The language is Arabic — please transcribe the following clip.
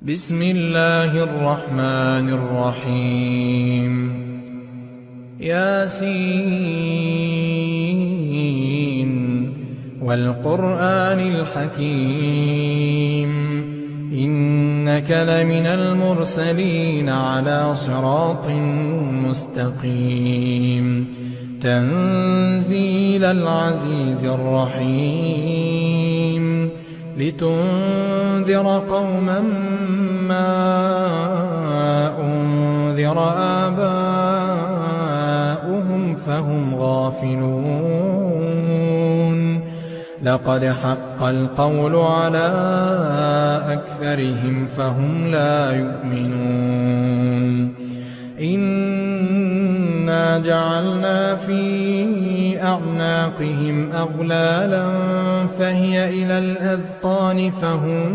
بسم الله الرحمن الرحيم ياسين والقرآن الحكيم إنك لمن المرسلين على صراط مستقيم تنزيل العزيز الرحيم لتنذر قوما ما أنذر آباؤهم فهم غافلون لقد حق القول على أكثرهم فهم لا يؤمنون إنا جعلنا في أعناقهم أغلالا فهي إلى الأذقان فهم